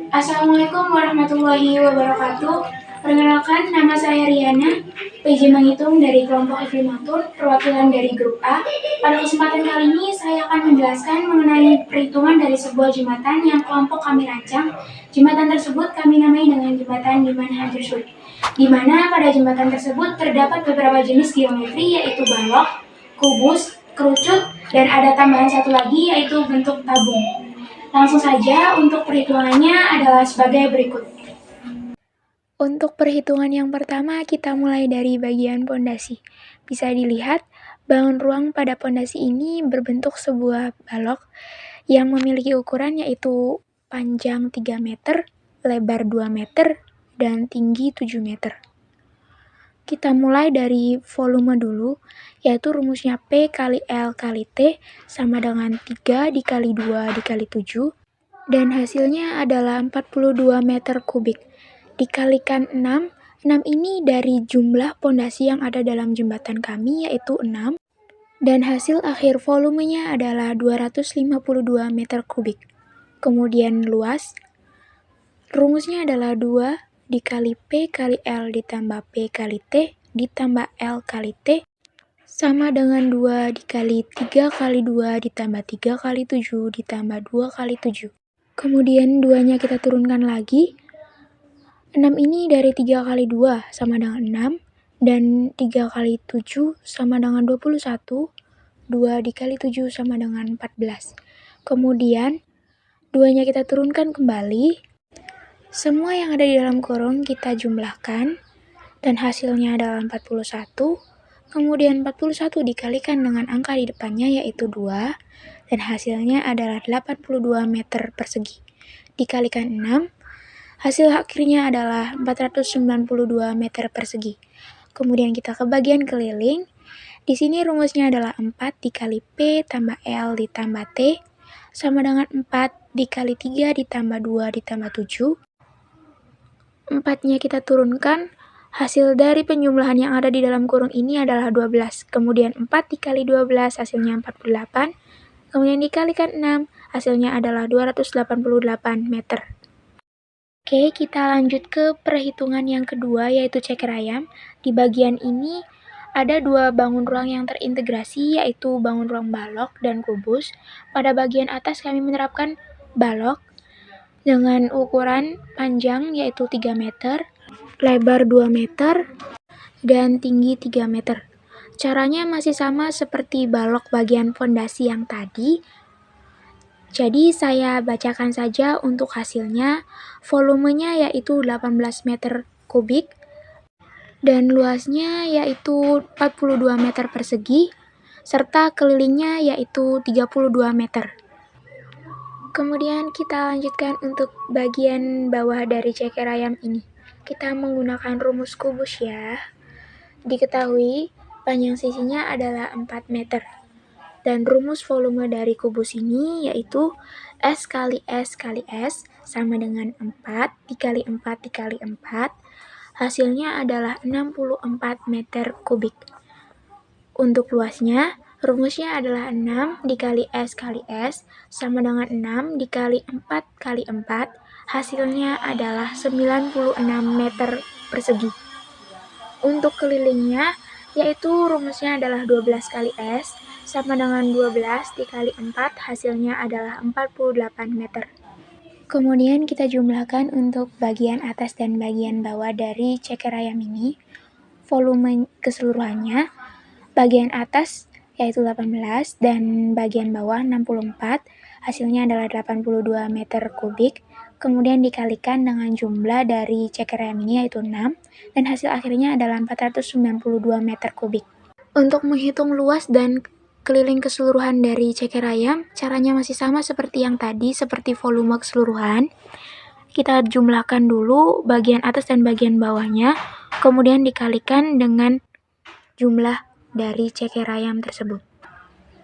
Assalamualaikum warahmatullahi wabarakatuh. Perkenalkan, nama saya Riana, PJ Menghitung dari kelompok Iflimatur, perwakilan dari grup A. Pada kesempatan kali ini, saya akan menjelaskan mengenai perhitungan dari sebuah jembatan yang kelompok kami rancang. Jembatan tersebut kami namai dengan jembatan Diman Hancur, di mana pada jembatan tersebut terdapat beberapa jenis geometri, yaitu balok, kubus, kerucut, dan ada tambahan satu lagi, yaitu bentuk tabung. Langsung saja, untuk perhitungannya adalah sebagai berikut. Untuk perhitungan yang pertama, kita mulai dari bagian pondasi. Bisa dilihat, bangun ruang pada pondasi ini berbentuk sebuah balok yang memiliki ukuran yaitu panjang 3 meter, lebar 2 meter, dan tinggi 7 meter. Kita mulai dari volume dulu, yaitu rumusnya P kali L kali T sama dengan 3 dikali 2 dikali 7, dan hasilnya adalah 42 meter kubik. Dikalikan 6, 6 ini dari jumlah pondasi yang ada dalam jembatan kami, yaitu 6, dan hasil akhir volumenya adalah 252 meter kubik. Kemudian luas, rumusnya adalah 2 dikali P kali L ditambah P kali T ditambah L kali T sama dengan 2 dikali 3 kali 2 ditambah 3 kali 7 ditambah 2 kali 7. Kemudian 2-nya kita turunkan lagi. 6 ini dari 3 kali 2 sama dengan 6, dan 3 kali 7 sama dengan 21, 2 dikali 7 sama dengan 14. Kemudian 2-nya kita turunkan kembali. Semua yang ada di dalam kurung kita jumlahkan, dan hasilnya adalah 41. Kemudian 41 dikalikan dengan angka di depannya yaitu 2, dan hasilnya adalah 82 meter persegi. Dikalikan 6, hasil akhirnya adalah 492 meter persegi. Kemudian kita ke bagian keliling. Di sini rumusnya adalah 4 dikali P tambah L ditambah T sama dengan 4 dikali 3 ditambah 2 ditambah 7. 4-nya kita turunkan, hasil dari penjumlahan yang ada di dalam kurung ini adalah 12. Kemudian 4 dikali 12 hasilnya 48. Kemudian dikalikan 6, hasilnya adalah 288 meter. Oke, kita lanjut ke perhitungan yang kedua, yaitu ceker ayam. Di bagian ini ada dua bangun ruang yang terintegrasi, yaitu bangun ruang balok dan kubus. Pada bagian atas kami menerapkan balok dengan ukuran panjang yaitu 3 meter, lebar 2 meter, dan tinggi 3 meter. Caranya masih sama seperti balok bagian fondasi yang tadi. Jadi saya bacakan saja untuk hasilnya. Volumenya yaitu 18 meter kubik, dan luasnya yaitu 42 meter persegi, serta kelilingnya yaitu 32 meter. Kemudian kita lanjutkan untuk bagian bawah dari ceker ayam ini. Kita menggunakan rumus kubus ya. Diketahui panjang sisinya adalah 4 meter. Dan rumus volume dari kubus ini yaitu S kali S kali S sama dengan 4 dikali 4 dikali 4. Hasilnya adalah 64 meter kubik. Untuk luasnya, rumusnya adalah 6 dikali S kali S sama dengan 6 dikali 4 kali 4. Hasilnya adalah 96 meter persegi. Untuk kelilingnya, yaitu rumusnya adalah 12 kali S sama dengan 12 dikali 4, hasilnya adalah 48 meter. Kemudian kita jumlahkan untuk bagian atas dan bagian bawah dari ceker ayam ini. Volume keseluruhannya, bagian atas yaitu 18 dan bagian bawah 64, hasilnya adalah 82 meter kubik. Kemudian dikalikan dengan jumlah dari ceker ayam ini yaitu 6, dan hasil akhirnya adalah 492 meter kubik. Untuk menghitung luas dan keliling keseluruhan dari ceker ayam, caranya masih sama seperti yang tadi, seperti volume keseluruhan. Kita jumlahkan dulu bagian atas dan bagian bawahnya, kemudian dikalikan dengan jumlah dari ceker ayam tersebut.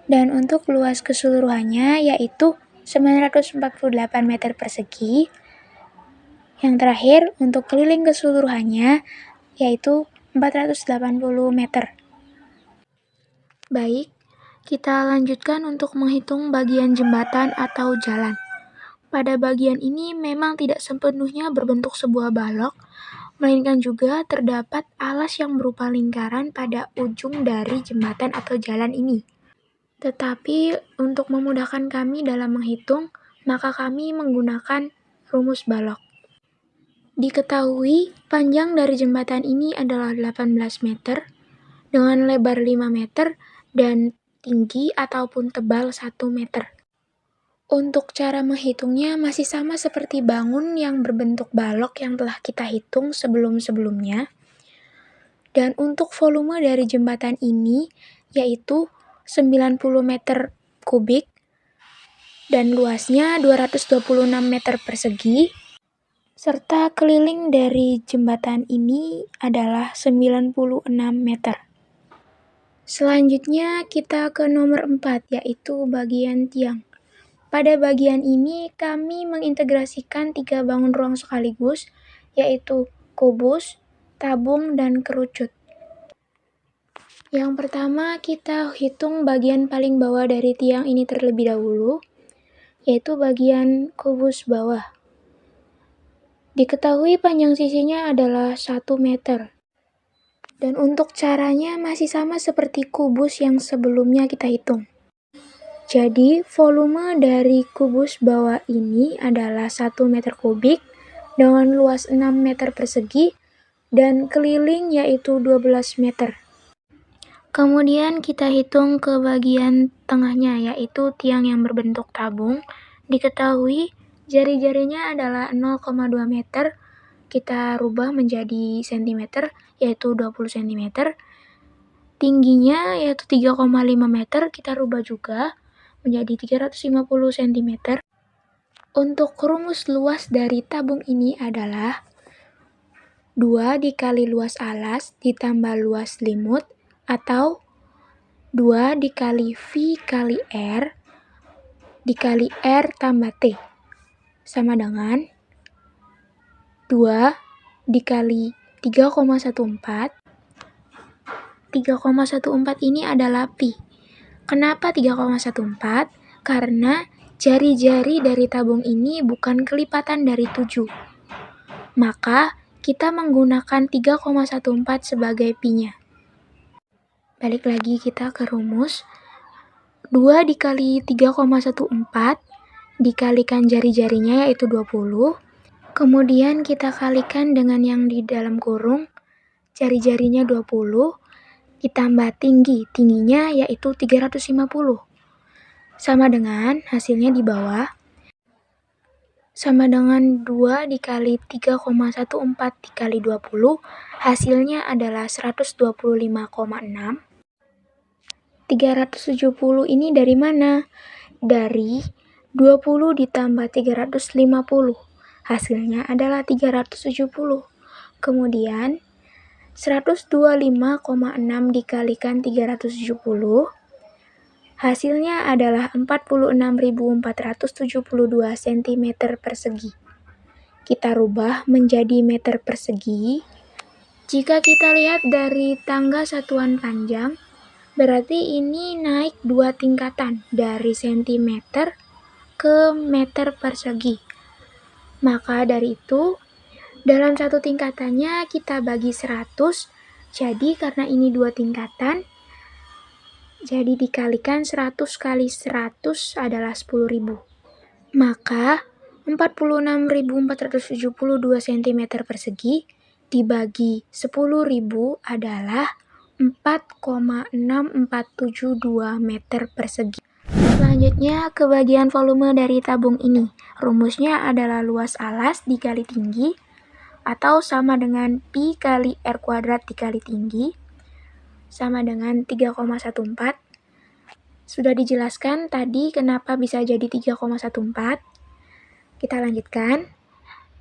Dan untuk luas keseluruhannya yaitu 948 meter persegi. Yang terakhir, untuk keliling keseluruhannya yaitu 480 meter. Baik, kita lanjutkan untuk menghitung bagian jembatan atau jalan. pada bagian ini memang tidak sepenuhnya berbentuk sebuah balok, melainkan juga terdapat alas yang berupa lingkaran pada ujung dari jembatan atau jalan ini. Tetapi untuk memudahkan kami dalam menghitung, maka kami menggunakan rumus balok. Diketahui panjang dari jembatan ini adalah 18 meter dengan lebar 5 meter dan tinggi ataupun tebal 1 meter. Untuk cara menghitungnya masih sama seperti bangun yang berbentuk balok yang telah kita hitung sebelum-sebelumnya. Dan untuk volume dari jembatan ini yaitu 90 meter kubik dan luasnya 226 meter persegi, serta keliling dari jembatan ini adalah 96 meter. Selanjutnya kita ke nomor 4 yaitu bagian tiang. Pada bagian ini kami mengintegrasikan 3 bangun ruang sekaligus yaitu kubus, tabung, dan kerucut. Yang pertama kita hitung bagian paling bawah dari tiang ini terlebih dahulu, yaitu bagian kubus bawah. Diketahui panjang sisinya adalah 1 meter. Dan untuk caranya masih sama seperti kubus yang sebelumnya kita hitung. Jadi volume dari kubus bawah ini adalah 1 meter kubik dengan luas 6 meter persegi dan keliling yaitu 12 meter. Kemudian kita hitung ke bagian tengahnya yaitu tiang yang berbentuk tabung. Diketahui jari-jarinya adalah 0,2 meter, kita rubah menjadi cm yaitu 20 cm. Tingginya yaitu 3,5 meter, kita rubah juga menjadi 350 cm. Untuk rumus luas dari tabung ini adalah 2 dikali luas alas ditambah luas limut atau 2 dikali V kali R dikali R tambah T sama dengan 2 dikali 3,14. 3,14 ini adalah pi. Kenapa 3,14? Karena jari-jari dari tabung ini bukan kelipatan dari 7. Maka kita menggunakan 3,14 sebagai pi-nya. Balik lagi kita ke rumus. 2 dikali 3,14 dikalikan jari-jarinya yaitu 20. Kemudian kita kalikan dengan yang di dalam kurung. Jari-jarinya 20 ditambah tingginya yaitu 350. Sama dengan hasilnya di bawah. Sama dengan 2 dikali 3,14 dikali 20, hasilnya adalah 125,6. 370 ini dari mana? Dari 20 ditambah 350. Hasilnya adalah 370. Kemudian 125,6 dikalikan 370. Hasilnya adalah 46.472 cm persegi. Kita rubah menjadi meter persegi. Jika kita lihat dari tangga satuan panjang, berarti ini naik 2 tingkatan dari sentimeter ke meter persegi. Maka dari itu, dalam satu tingkatannya kita bagi 100. Jadi karena ini 2 tingkatan, jadi dikalikan 100 kali 100 adalah 10.000. Maka 46.472 cm persegi dibagi 10.000 adalah 4,6472 meter persegi. Selanjutnya ke bagian volume dari tabung ini. Rumusnya adalah luas alas dikali tinggi atau sama dengan pi kali R kuadrat dikali tinggi sama dengan 3,14. Sudah dijelaskan tadi kenapa bisa jadi 3,14. Kita lanjutkan.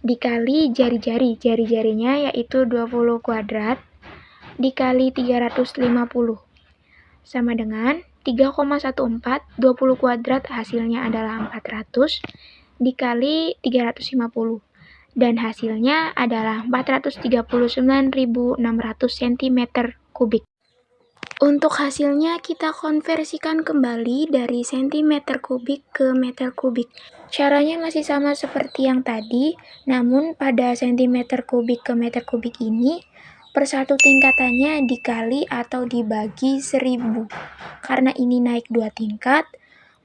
Dikali jari-jari. Jari-jarinya yaitu 20 kuadrat dikali 350 sama dengan 3,14. 20 kuadrat hasilnya adalah 400 dikali 350 dan hasilnya adalah 439.600 cm kubik. Untuk hasilnya kita konversikan kembali dari sentimeter kubik ke meter kubik. Caranya masih sama seperti yang tadi, namun pada sentimeter kubik ke meter kubik ini, per satu tingkatannya dikali atau dibagi 1000. Karena ini naik 2 tingkat,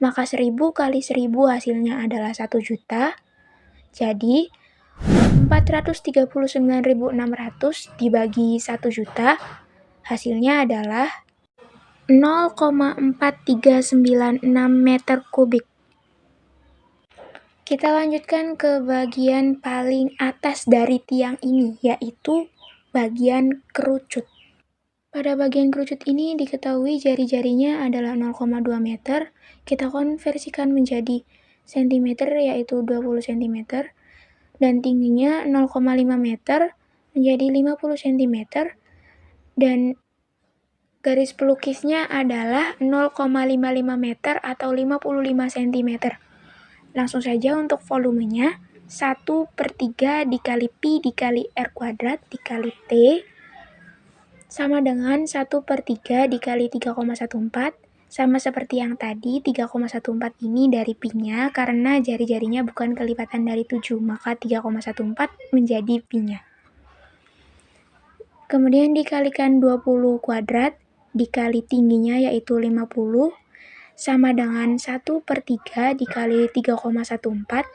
maka 1000 kali 1000 hasilnya adalah 1 juta. Jadi, 439.600 dibagi 1 juta, hasilnya adalah 0,4396 meter kubik. Kita lanjutkan ke bagian paling atas dari tiang ini, yaitu bagian kerucut. Pada bagian kerucut ini diketahui jari-jarinya adalah 0,2 meter. Kita konversikan menjadi sentimeter, yaitu 20 cm. Dan tingginya 0,5 meter menjadi 50 cm. Dan garis pelukisnya adalah 0,55 meter atau 55 cm. Langsung saja untuk volumenya, 1/3 dikali Pi dikali R kuadrat dikali T sama dengan 1/3 dikali 3,14, sama seperti yang tadi. 3,14 ini dari Pi-nya, karena jari-jarinya bukan kelipatan dari 7, maka 3,14 menjadi Pi-nya. Kemudian dikalikan 20 kuadrat dikali tingginya yaitu 50 sama dengan 1/3 dikali 3,14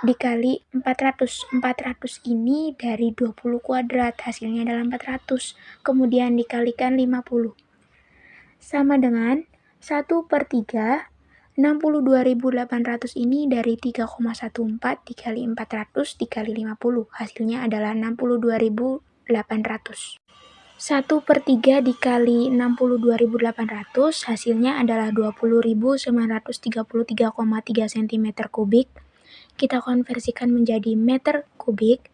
dikali 400. 400 ini dari 20 kuadrat, hasilnya adalah 400. Kemudian dikalikan 50 sama dengan 1/3 62.800 ini dari 3,14 dikali 400 dikali 50, hasilnya adalah 62.800. 1/3 dikali 62.800 hasilnya adalah 20.933,3 cm kubik. Kita konversikan menjadi meter kubik,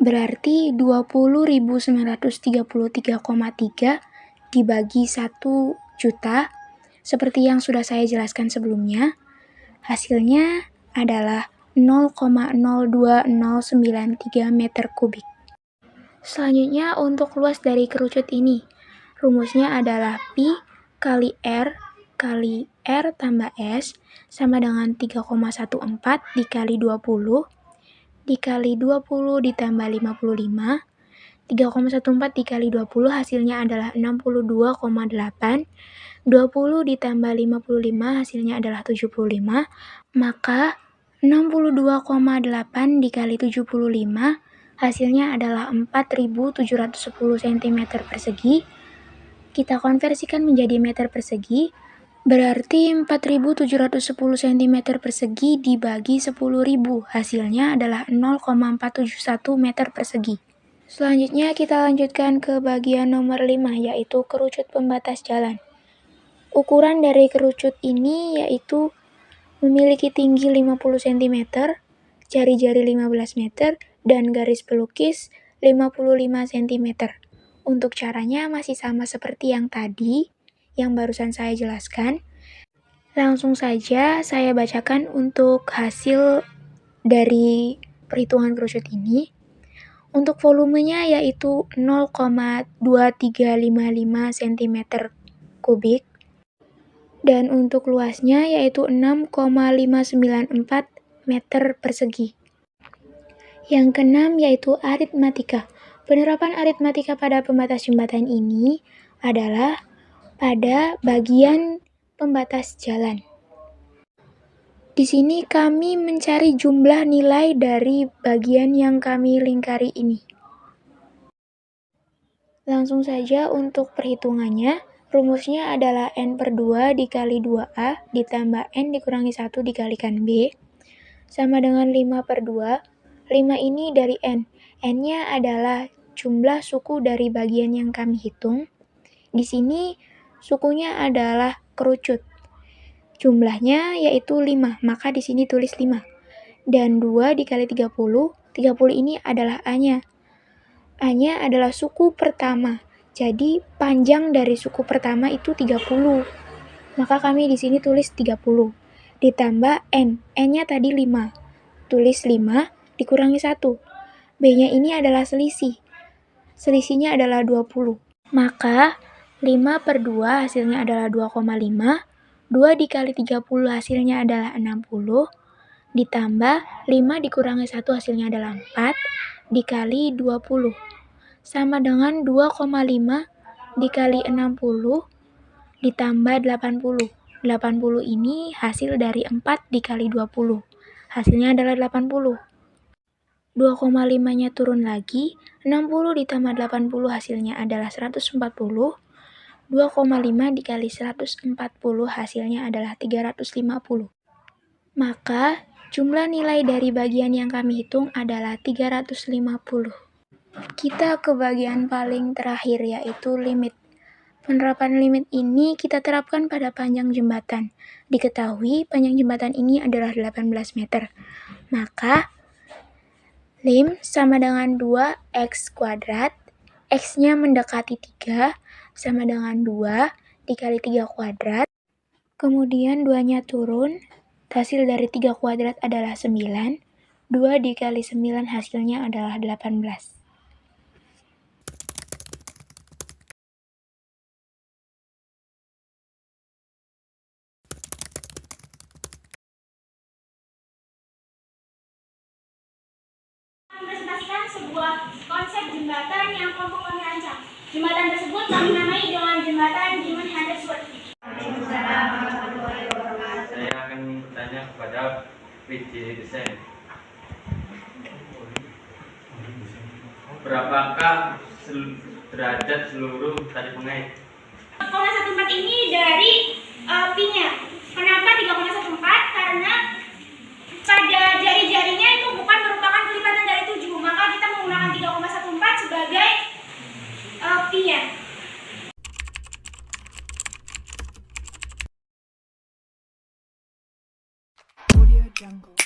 berarti 20.933,3 dibagi 1 juta. Seperti yang sudah saya jelaskan sebelumnya, hasilnya adalah 0,02093 meter kubik. Selanjutnya untuk luas dari kerucut ini, rumusnya adalah Pi kali R tambah S sama dengan 3,14 dikali 20 dikali 20 ditambah 55. 3,14 dikali 20 hasilnya adalah 62,8. 20 ditambah 55 hasilnya adalah 75. Maka 62,8 dikali 75 hasilnya adalah 4.710 cm persegi. Kita konversikan menjadi meter persegi, berarti 4.710 cm persegi dibagi 10.000, hasilnya adalah 0,471 meter persegi. Selanjutnya kita lanjutkan ke bagian nomor 5, yaitu kerucut pembatas jalan. Ukuran dari kerucut ini yaitu memiliki tinggi 50 cm, jari-jari 15 meter, dan garis pelukis 55 cm. Untuk caranya masih sama seperti yang tadi, yang barusan saya jelaskan. Langsung saja saya bacakan untuk hasil dari perhitungan kerucut ini. Untuk volumenya yaitu 0,2355 cm kubik. Dan untuk luasnya yaitu 6,594 meter persegi. Yang keenam yaitu aritmatika. Penerapan aritmatika pada pembatas jembatan ini adalah pada bagian pembatas jalan. Di sini kami mencari jumlah nilai dari bagian yang kami lingkari ini. Langsung saja untuk perhitungannya, rumusnya adalah N/2 dikali 2A ditambah N dikurangi 1 dikalikan B, sama dengan 5/2. 5 ini dari N. N-nya adalah jumlah suku dari bagian yang kami hitung. Di sini sukunya adalah kerucut. Jumlahnya yaitu 5, maka di sini tulis 5. Dan 2 dikali 30, 30 ini adalah A-nya. A-nya adalah suku pertama. Jadi panjang dari suku pertama itu 30. Maka kami di sini tulis 30. Ditambah N. N-nya tadi 5. Tulis 5 dikurangi 1. B-nya ini adalah selisih. Selisihnya adalah 20. Maka 5/2 hasilnya adalah 2,5. 2 dikali 30 hasilnya adalah 60. Ditambah 5 dikurangi 1 hasilnya adalah 4. Dikali 20. Sama dengan 2,5 dikali 60 ditambah 80. 80 ini hasil dari 4 dikali 20. Hasilnya adalah 80. 2,5-nya turun lagi. 60 ditambah 80 hasilnya adalah 140. 2,5 dikali 140 hasilnya adalah 350. Maka jumlah nilai dari bagian yang kami hitung adalah 350. Kita ke bagian paling terakhir, yaitu limit. Penerapan limit ini kita terapkan pada panjang jembatan. Diketahui panjang jembatan ini adalah 18 meter. Maka lim sama dengan 2x kuadrat. X-nya mendekati 3 sama dengan 2 dikali 3 kuadrat. Kemudian 2-nya turun. Hasil dari 3 kuadrat adalah 9. 2 dikali 9 hasilnya adalah 18. Presentasikan sebuah konsep jembatan yang kelompok kami rancang. Jembatan tersebut kami namai dengan jembatan Demon Hunterswood. Saya akan bertanya kepada PJ Desain. Berapakah derajat seluruh tali pengait? 3,14 ini dari pi-nya. Kenapa 3,14? Karena pada jari-jarinya itu bukan merupakan kelipatan dari 7. Maka kita menggunakan 3,14 sebagai pi-nya. Audio Jungle.